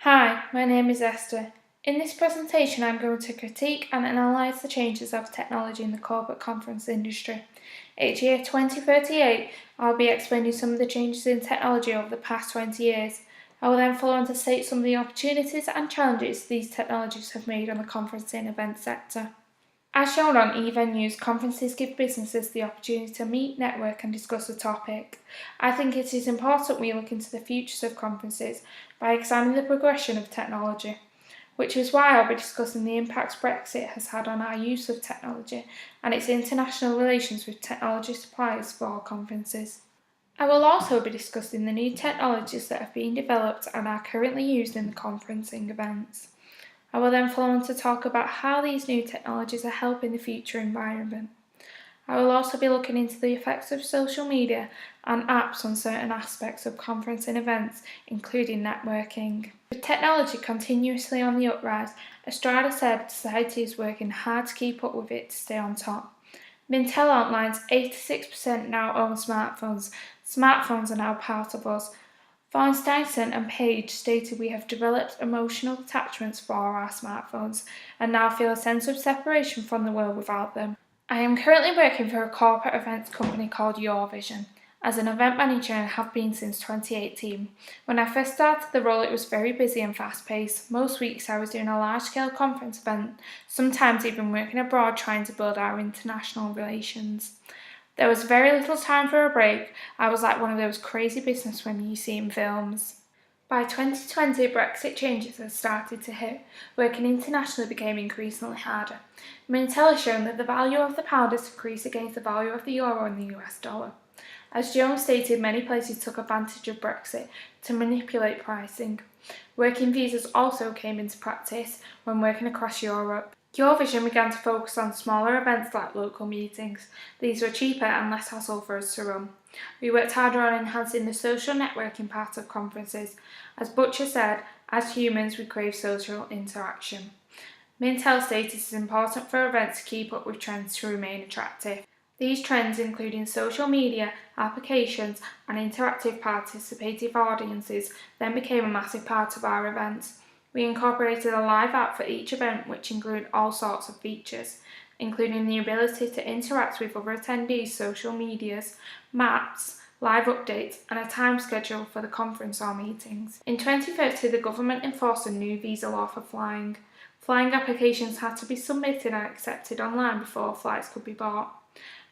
Hi, my name is Esther. In this presentation, I'm going to critique and analyse the changes of technology in the corporate conference industry. Each year 2038, I'll be explaining some of the changes in technology over the past 20 years. I will then follow on to state some of the opportunities and challenges these technologies have made on the conference and event sector. As shown on e-venues, conferences give businesses the opportunity to meet, network and discuss a topic. I think it is important we look into the futures of conferences by examining the progression of technology, which is why I'll be discussing the impacts Brexit has had on our use of technology and its international relations with technology suppliers for our conferences. I will also be discussing the new technologies that have been developed and are currently used in the conferencing events. I will then follow on to talk about how these new technologies are helping the future environment. I will also be looking into the effects of social media and apps on certain aspects of conferencing events, including networking. With technology continuously on the uprise, Estrada said society is working hard to keep up with it to stay on top. Mintel outlines 86% now own smartphones. Smartphones are now part of us. Dyson and Page stated we have developed emotional attachments for our smartphones and now feel a sense of separation from the world without them. I am currently working for a corporate events company called Your Vision as an event manager and have been since 2018. When I first started the role, it was very busy and fast-paced. Most weeks I was doing a large-scale conference event, sometimes even working abroad trying to build our international relations. There was very little time for a break. I was like one of those crazy businesswomen you see in films. By 2020, Brexit changes had started to hit. Working internationally became increasingly harder. Mintel has shown that the value of the pound has decreased against the value of the euro and the US dollar. As Jones stated, many places took advantage of Brexit to manipulate pricing. Working visas also came into practice when working across Europe. Your Vision began to focus on smaller events like local meetings. These were cheaper and less hassle for us to run. We worked harder on enhancing the social networking part of conferences. As Butcher said, as humans we crave social interaction. Mintel stated it is important for events to keep up with trends to remain attractive. These trends, including social media, applications and interactive participative audiences, then became a massive part of our events. We incorporated a live app for each event which included all sorts of features, including the ability to interact with other attendees' social medias, maps, live updates and a time schedule for the conference or meetings. In 2030, the government enforced a new visa law for flying. Flying applications had to be submitted and accepted online before flights could be bought.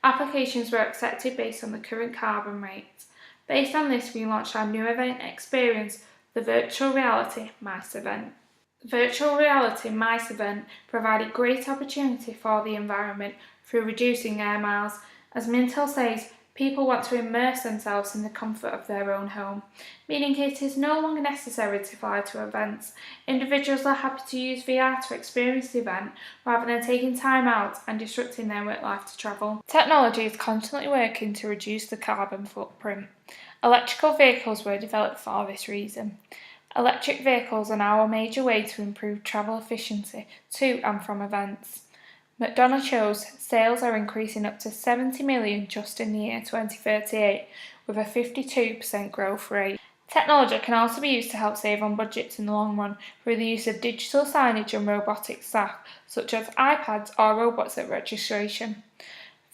Applications were accepted based on the current carbon rates. Based on this, we launched our new event experience, the Virtual Reality MICE event. The Virtual Reality MICE event provided great opportunity for the environment through reducing air miles. As Mintel says, people want to immerse themselves in the comfort of their own home, meaning it is no longer necessary to fly to events. Individuals are happy to use VR to experience the event rather than taking time out and disrupting their work life to travel. Technology is constantly working to reduce the carbon footprint. Electrical vehicles were developed for this reason. Electric vehicles are now a major way to improve travel efficiency to and from events. McDonough shows sales are increasing up to 70 million just in the year 2038, with a 52% growth rate. Technology can also be used to help save on budgets in the long run through the use of digital signage and robotic staff, such as iPads or robots at registration.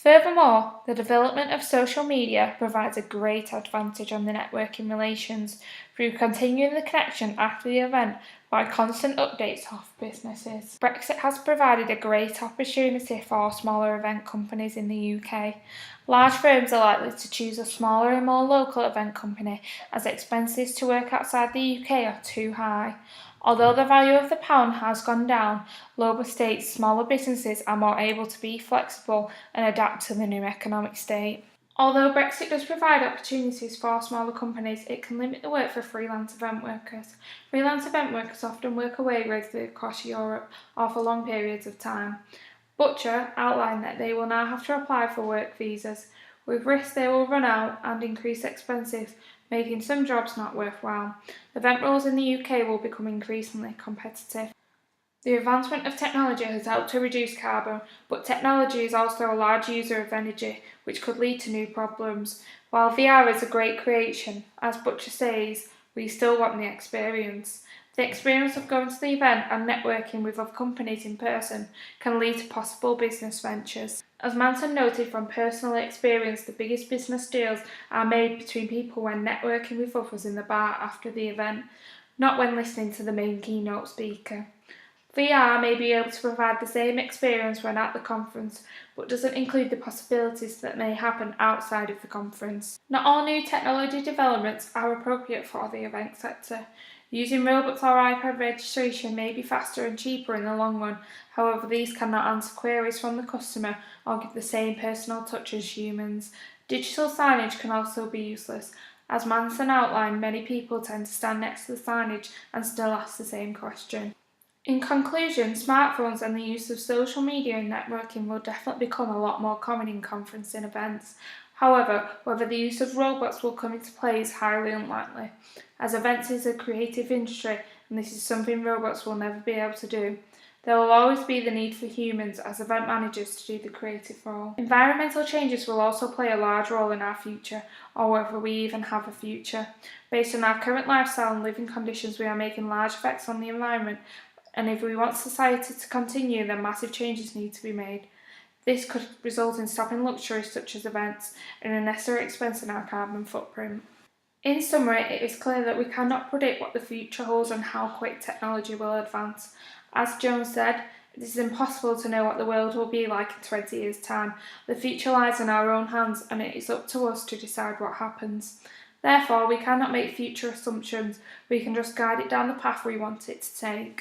Furthermore, the development of social media provides a great advantage on the networking relations through continuing the connection after the event by constant updates of businesses. Brexit has provided a great opportunity for smaller event companies in the UK. Large firms are likely to choose a smaller and more local event company as expenses to work outside the UK are too high. Although the value of the pound has gone down, Labour states smaller businesses are more able to be flexible and adapt to the new economic state. Although Brexit does provide opportunities for smaller companies, it can limit the work for freelance event workers. Freelance event workers often work away regularly across Europe or for long periods of time. Butcher outlined that they will now have to apply for work visas, with risks they will run out and increased expenses, making some jobs not worthwhile. Event rules in the UK will become increasingly competitive. The advancement of technology has helped to reduce carbon, but technology is also a large user of energy, which could lead to new problems. While VR is a great creation, as Butcher says, we still want the experience. The experience of going to the event and networking with other companies in person can lead to possible business ventures. As Manson noted from personal experience, the biggest business deals are made between people when networking with others in the bar after the event, not when listening to the main keynote speaker. VR may be able to provide the same experience when at the conference, but doesn't include the possibilities that may happen outside of the conference. Not all new technology developments are appropriate for the event sector. Using robots or iPad registration may be faster and cheaper in the long run, however these cannot answer queries from the customer or give the same personal touch as humans. Digital signage can also be useless. As Manson outlined, many people tend to stand next to the signage and still ask the same question. In conclusion, smartphones and the use of social media and networking will definitely become a lot more common in conferencing events. However, whether the use of robots will come into play is highly unlikely, as events is a creative industry and this is something robots will never be able to do. There will always be the need for humans as event managers to do the creative role. Environmental changes will also play a large role in our future, or whether we even have a future. Based on our current lifestyle and living conditions, we are making large effects on the environment, and if we want society to continue, then massive changes need to be made. This could result in stopping luxuries such as events and a necessary expense in our carbon footprint. In summary, it is clear that we cannot predict what the future holds and how quick technology will advance. As Jones said, it is impossible to know what the world will be like in 20 years' time. The future lies in our own hands, and it is up to us to decide what happens. Therefore, we cannot make future assumptions, we can just guide it down the path we want it to take.